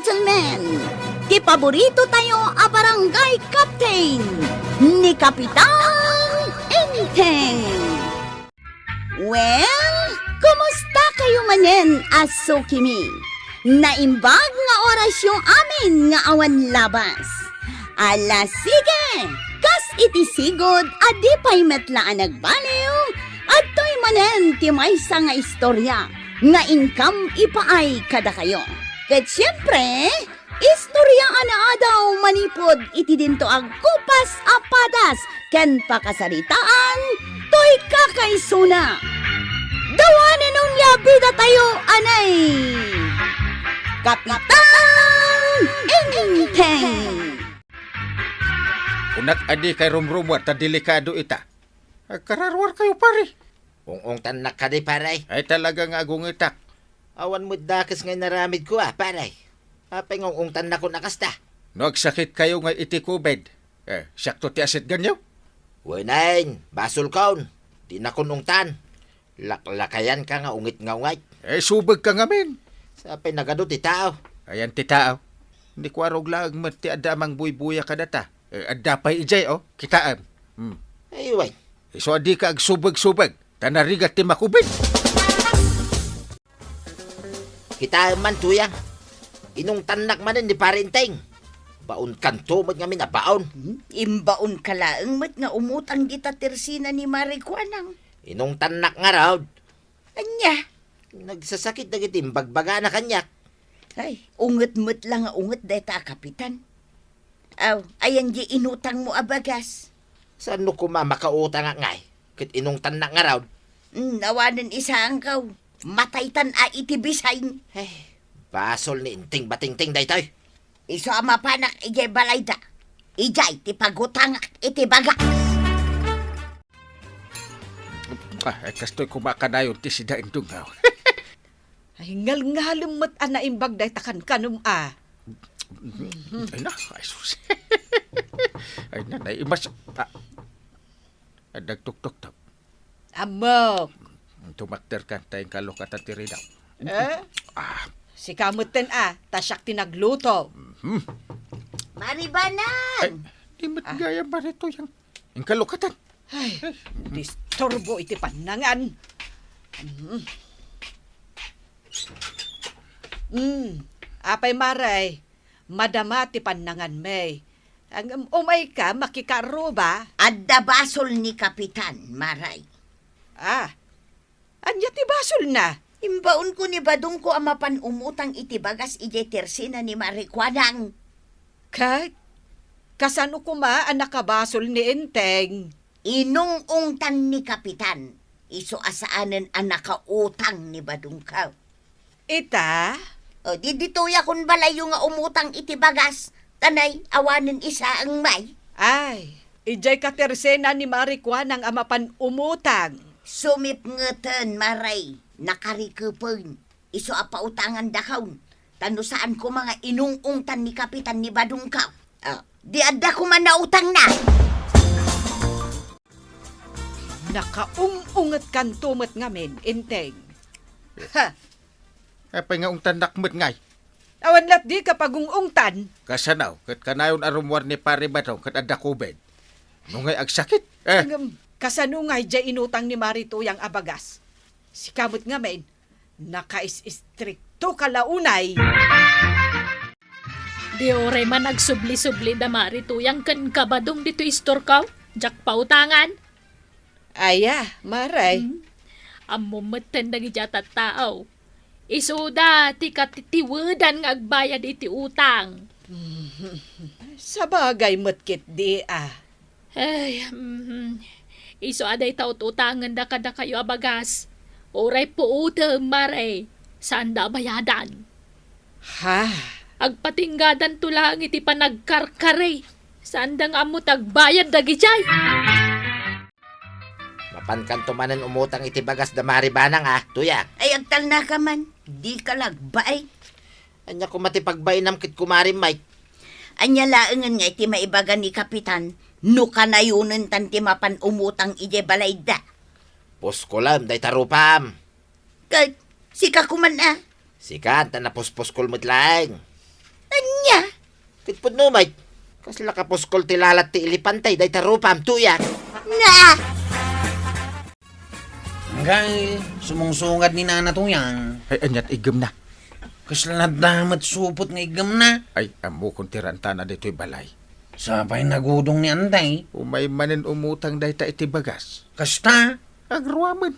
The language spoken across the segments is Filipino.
gentlemen, ti paborito tayo a barangay captain ni Kapitan Enteng. Well, kumusta kayo manen, aso kimi? Naimbag nga oras yung amin nga awan labas. Ala sige, kas iti sigod adi pa'y metlaan nagbaliw at to'y manen ti maysa nga istorya nga income ipaay kada kayo. Ket siyempre, istorya ana daw manipod iti dinto ag kupas apadas ken pakasaritaan to'y kakaisuna. Dawanan nung labida tayo anay Kapitan Enteng. Unak adi kay rumrumwar ta delikado ita. Kararwar kayo pare. Ung tanak ka di, paray. Ay talaga nga agong itak. Awan mo dakas ngay naramid ko, paray. Apay ngong tanak ko nakasta. Nagsakit kayo nga iti kubed. Sakto ti asit ganyaw. Winain, basol kaon. Di na kun ungtan. Laklakayan ka nga ungit nga ungay. Subag ka nga men. Sapay nagado ti tao. Ayan ti tao. Hindi ko arog lang ti adamang buybuya ka data. Adda pa'y ijay kitaan. Ay, way. So adi ka ag subag-subag. Tanarigat ti makubid. Kita man tuyang. Inong tanak man ni parinteng. Baon kanto mat nga minabaon. Imbaon ka laeng mat nga umutang dita tersina ni Marikuanang. Inong tanak nga raw. Anya? Nagsasakit na gitim bagbaga na kanyak. Ay, unget-met lang nga unget deta kapitan. Aw, ayan di inutang mo abagas. Saan no kumamakautang nga ngay? Kit inong tanak nga raw. Nawanan isa ang kaw. Mataytan a itibisayin. Ay, basol ni inting batingting daytoy. Iso ama panak ijay balayda. Ijay ti pagutangak iti bagas. Kastoy kumakanayon ti sida indungaw. Ay, ngal-ngalim mat ana imbag day takan kanum a. Ay na, ay sus. Ay na, naimas. Nagtuktok-tok. Amo, Tumakter ka tayong kalokatan ti Rinaw. si kamutin tasyak tinagluto. Maribanan! Di matgaya ba rito yung kalokatan? Ay, disturbo iti panangan. Apay maray, madama ti panangan may. Ang umay ka, makikaro ba? Adda basol ni Kapitan, Maray. Anya ti basol na. Imbaon ko ni Badong ko amapan umutang itibagas ije tersina ni Marikuanang. Kay, kasano kuma ang nakabasol ni Enteng? Inong ungtan ni Kapitan. Iso asaanan ang nakautang ni Badong ka. Ita? O di ditoya kun balayo nga umutang itibagas. Tanay, awanan isa ang may. Ay, ijay katersena ni Marikwan ang amapan umutang. Sumip ngeten, Maray. Nakarikupon. Iso apautangan dakaon. Tano saan ko mga inungungtan ni Kapitan ni Badong ka. Di adda ko man nautang na. Nakaungungat kan tumat ngamin, Enteng. Ha! Apay nga ungtan nakmet ngay. Awan lat di kapag ungungtan. Kasanaw, kat kanayon arumwar ni pare bataw kat adda kubed. Nungay agsakit. Kasanungay jay inutang ni Marito yang abagas. Si kamot ngamin, nakais-istrikto kalaunay. Di oray man nagsubli-subli da Marito yang kan kabadong dito istor kaw. Jak pautangan. Aya, maray. Amumatan na gijatat tao. Isuda, ti katitiwadan nga agbayad iti utang. Sa bagay matkit di Ay, iso aday taot utangan da kada kayo abagas. Oray po utang, maray. Saan da bayadan? Ha? Agpatinggadan tulang iti panagkarkare. Saan da nga mo tagbayad da gijay? Mapankan tumanan umutang itibagas da maribanang tuyang. Ay, agtal na ka man. Di ka lagbay. Anya ko matipagbainam kit kumarin Mike. Anya laengan nga iti maibagan ni Kapitan. No kanayunan tanti mapan umutang ije balayda. Poskolam, day tarupam. Kag, sika kuman Sikat, na napospos kulmut lang. Anya? Kitpud no, may. Kasla kapuskol ti lalat ti ilipantay, day tarupam tuyang. Na! Angay, sumungsungad ni Nana Tuyang. Ay, anyat igam na. Kaslanad damat supot nga igam na. Ay, amo kong tiranta na dito'y balay. Sabay nagudong ni Antay. Umay manin umutang dayta iti bagas. Kasta? Agruaman.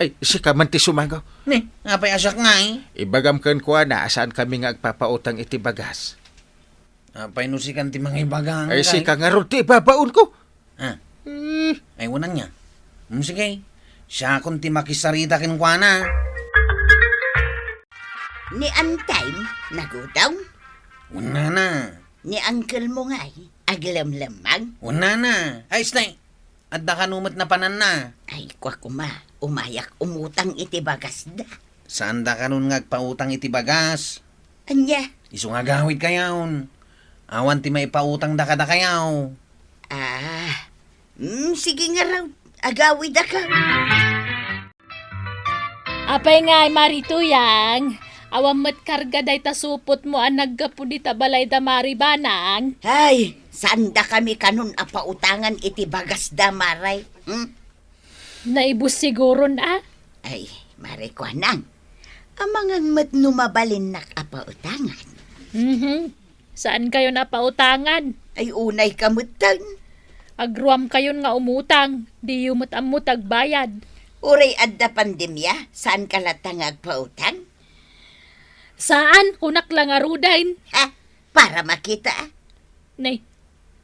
Ay, si ka man ti sumagaw. Ni, apay asak nga eh. Ibagam kan kuha na asaan kami nga agpapautang iti bagas. Apay no si kanti mga ibagang. Ay, si ka nga ron ti ibabaon ko. Ah, Eh, ay wanan niya. Sige, siya kung ti makisarita kinkwana. Ni Antay, nagudaw. Una na. Ni Uncle mo nga'y, aglam-lamang. Una na. Ay, snay. At da kanumat na panan na. Ay, kwa kuma, umayak umutang iti bagas da. Saan da kanun ngagpautang iti bagas? Anya? Iso nga gawid kayaon. Awan ti may pautang da kada kayaw. Sige nga raw, agawid ka. Apay nga, Marituyang. Awam mat karga day tasupot mo ang naggapu di tabalay da maribanang. Ay, saan da kami kanun apautangan iti bagas da maray? Naibus siguro na. Ay, maray ko nang. Amangang mat numabalin nak apautangan. Saan kayo napautangan? Ay, unay kamutan. Agruam kayon nga umutang. Di yumot amot agbayad. Uray adda pandemya, saan ka latang agpautang? Saan? Kunak lang arudain. Ha? Para makita. Nay,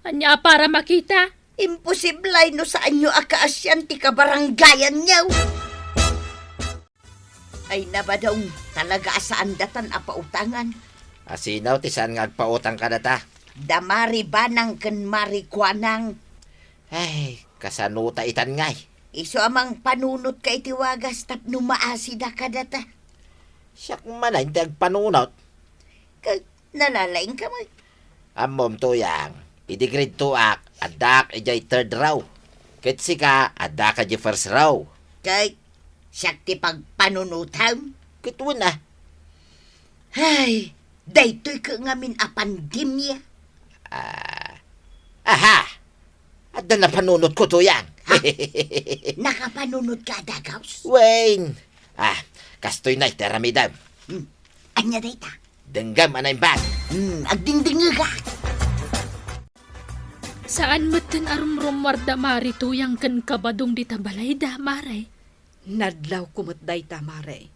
anya para makita? Imposiblay no saan nyo akaasyan ti kabaranggayan niyaw. Ay nabadong talaga saan datan apautangan. Asinaw ti saan nga agpautang ka data. Damari banang ken marikwanang. Ay, kasanuta itan ngay. Iso amang panunot kay tiwagas tapno maasida ka data. Siyak man ay hindi agpanunot. Kag nalalaing ka mo. Amom tuyang, idi grade 2 ak, adak ijay third raw. Kitsi ka, adak ka di first raw. Kag siyak ti pagpanunutan. Kitwin na. Ay, daytoy ka ngamin a pandemya. Aha! Adda na panunot ko tuyang. Nakapanunod ka dagaws. Wayne! Kastoy na iteramidam. Anya dayta. Denggam anay bag. Agdingding ka. Saan matan arumrumwar da Marituyang kan kabadong di tabalay da maray? Nadlaw kumot day tamare.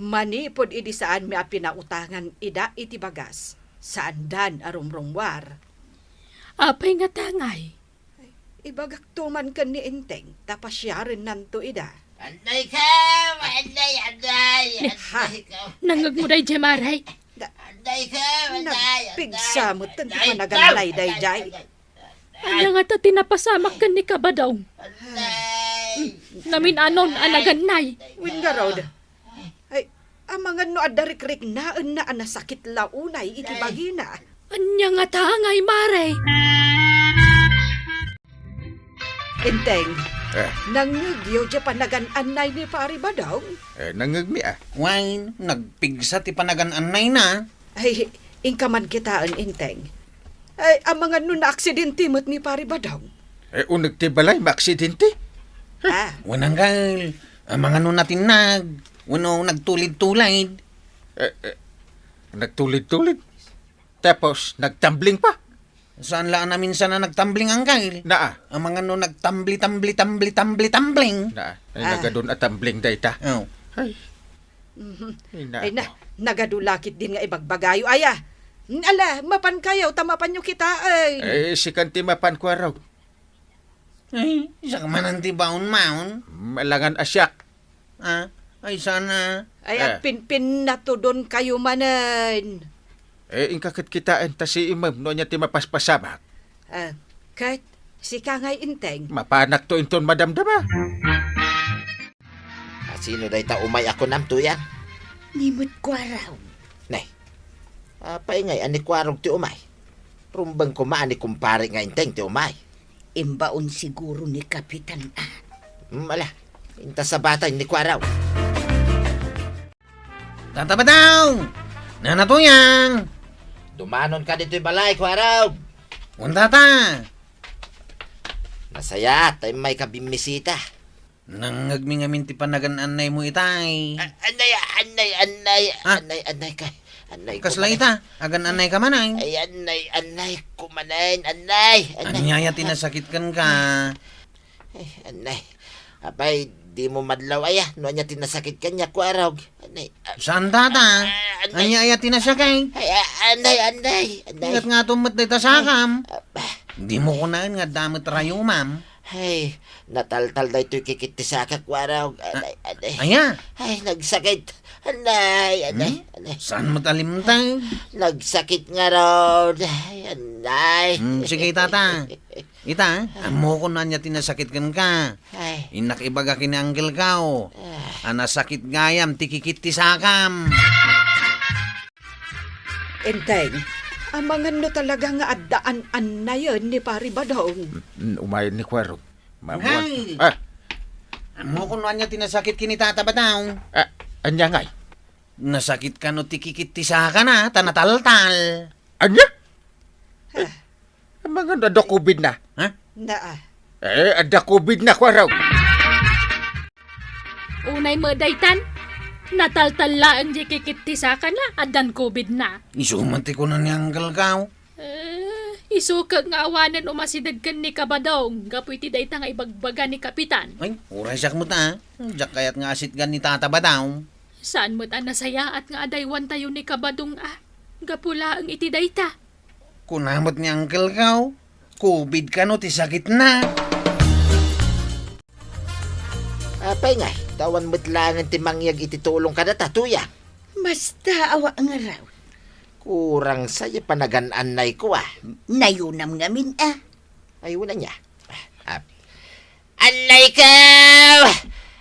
Manipod idi saan mi pinautangan ida iti bagas. Saan dan arumrumwar. Apay nga tangay. Ibagak tuman kan ni Inteng, tapasyarin nanto ida. Anday ka! Anday ka! Nangagmuday di maray. Anday ka! Nagpigsa mo tanti panaganlay day jay. Anya nga ta tinapasamak kan ni kabadaw. Namin anon anaganay. Win nga raw da. Ay, amangan no adarikrik naan na anasakit launay iti bagina. Anya nga tangay maray. Inteng, Eh, nangagyo dya panagan-anay ni pari ba daw? nangagmi ah. Wine, nagpigsa ti panagan-anay na. Ay, ingkaman kitaan, Inteng. Ay, amangan no na aksidente mo't ni pari ba daw? Unag ti balay, maaksidente. Wanang gal. Mga nun natin nagtulid-tulid. Nagtulid-tulid. Tapos, nagtambling pa. Saan laan na minsan na nagtambling ang kail? Naa. Ang mga nun nagtambling. Naa. Ay, nagadun at tambling dayta. Oh. Ay. Ay na, nagadulakit din nga ibagbagayo. Aya, ala, mapan kayo, tamapan nyo kita ay. Si kanti mapan ko araw. Ay, isa ka man ang tibaon maon. Malangan asyak. Ay, sana. Ay, at pinpin na to doon kayo manan. Ingkakit kitaan ta si imam no niya ti mapaspasamak. Kahit si Kangay Inteng. Mapanak to inton madamdama. Sino day ta umay ako nam tuyang? Nimot ko araw. Nay, paingay ani kwarog ti umay. Rumbang kumaan ni kumpare nga Inteng ti umay. Imbaon siguro ni Kapitan Mala, inta sa batay ni kwaraw. Tataba daw! Nanatuyang! Dumanon ka dito'y balay, Kuwarog. Unta ta. Nasaya, tayo may kabimisita. Nangagmi nga minti panagan-anay mo itay. Anay kay. Anay Kasla ita, agan anay ka manay. Ay, anay kumanain, anay. Anyaya tinasakit kan ka. Ay, anay. Abay, di mo madlaw aya. No niya tinasakit kanya, Kuwarog. Anay. Saan tata? Anyaya tinasakay. Ay, anay. Ingat nga tumot na itasakam. Di mo kunain nga damit rayo, ma'am. Ay, nataltal na ito'y kikitisaka, Kuwarog. Anay. Aya, Ay, nagsakit. Anay. saan mo talimtay? Nagsakit nga raw. Ay, anay. Sige, tata. Ita, amo ko na niya tinasakit kan ka. Ay, Inakibaga kinaanggil ka o. Anasakit gayam, tikikit tisakam. Enteng, amangan no talaga nga addaan na yun ni Pari Badong. Umayon ni Kuwarog. Hay! Ah, Amo ko na niya tinasakit kinitata ba daw? anya ngay. Nasakit ka no tikikit tisaka na, tanataltal. Anya? Mga ada COVID na. Ha? Ada COVID na, Kuwarog. Unay mo daytan. Nataltala ang jikikiti sa na. Adan COVID na. Isumanti ko na niyanggal ka o. Isukag nga awanan umasidag kan ni Kabadong. Gapuiti dayta nga ibagbaga ni Kapitan. Ay, uray siyak mo ta. Diyak kayat nga asit gan ni tata ba daw? Saan mo't nasaya at nga adaywan tayo ni Kabadong Gapula ang iti dayta. Kunamot ni Uncle ka o. COVID ka no, tisakit na. apay nga. Tawan mo't lang ang timangyag ititulong ka na tatuya. Basta awa nga raw. Kurang saya panagan-anay ko Nayunam ngamin Ay, una niya. Anay ka!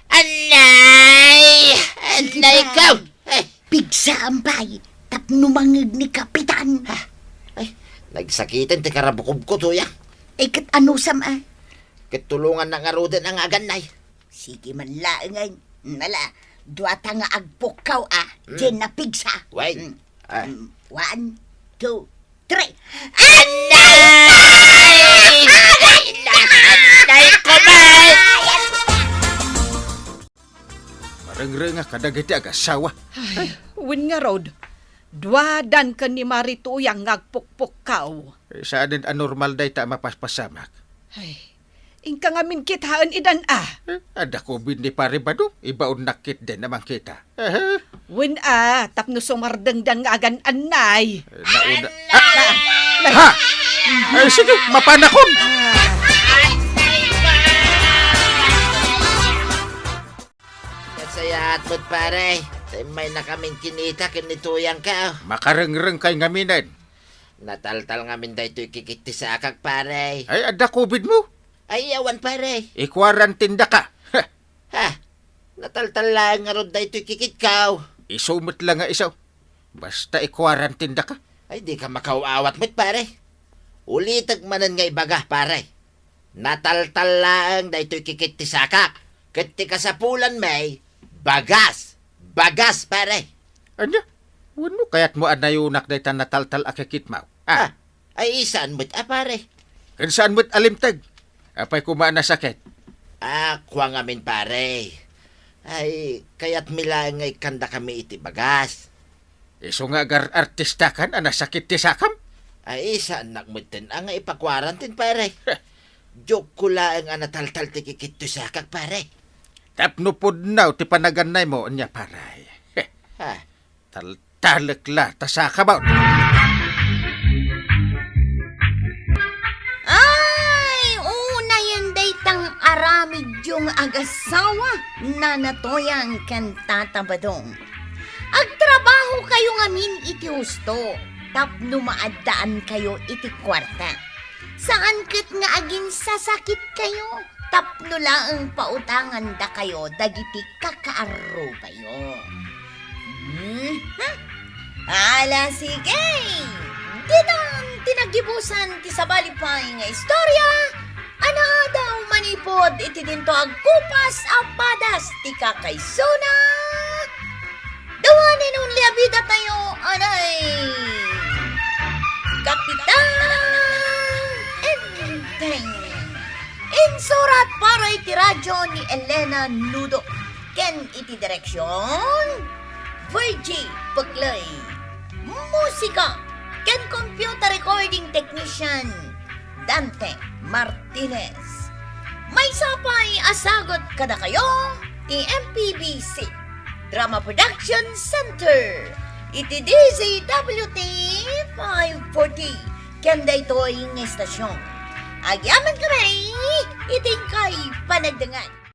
Anay ka! Ay, Pigsa ang bay. Tapnumangig ni Kapitan. ay, nagsakitan ti karabukob ko tuya. Kat ano sam Kitulungan ng arudan ang aganay. Sige man laangay. Nala, duwata nga agpukaw Diyan na pigsa. Wait. 1, 2, 3. Anay ko man! Marang-rang nga kadagiti agasawa. Win nga rod, duwadan ka ni Marituyang ngagpukpukaw. Saan din anormal day ta mapaspasamak. Ay, ingka nga min kitaan idan Ada COVID ni Pari Badong. Ibaon nakit din naman kita. Win tapno sumardengdan nga agan anay. Nauna. Ha! Ay, sige, mapanakon! Kasayat mo't pare. May na kaming kinita kinituyang ka. Makarang-rang kay ngaminan. Nataltal ngamin da ito'y kikiti sa akak pare. Ay, ada COVID mo. Ay, awan pare. I-quarantine da ka. Ha? Nataltal lang nga ron da ito'y kikitkaw. Isumot lang nga isaw. Basta i-quarantine da ka. Ay, di ka makauawat mo't pare. Ulitag manan nga ibaga pare. Nataltal lang da ito'y kikiti sa akak. Kiti ka sa pulan may bagas. Bagas pare. Anya? Wano kaya't mo anayunak na itan nataltal akikit mo? Ay, isaan mo't pare. Kan saan mo't alimtag? Apay kumaan na sakit. Kuha ngamin pare. Ay, kaya't milangay kanda kami iti bagas. Iso nga agar artista kan, sakit ti sakam? Ay, saan nakmutin ang ipakwarantin pare. Joke ko lang ang nataltal ti kikito sa kak pare. Tapno pod now ti panaganay mo anya paray. Ha? Taltalak la tasakabaw. Ay, una yan daytang aramid yung agasawa na natoyang kan tatabadong. Agtrabaho kayo ngamin iti husto, tapno maadaan kayo iti kwarta. Saan ket nga agin sasakit kayo, tapno laang pautangan da kayo dagiti kakaaro kayo. Ala sige! Dinan tinagibusan ti sabalipay nga istorya, ana daw manipod iti dinto agkupas apadas ti kakaysuna. Dawanin nun liabida tayo, anay! Kapitan Enteng. Insurat para iti radyo ni Elena Nudo. Ken iti direksyon Virgie Paglay. Musika ken computer recording technician Dante Martinez. May sapay asagot kada kayo ti MPBC Drama Production Center. Iti DZWT 540 ken daytoy nga estasyon. Agyaman kami iting kay panagdangan.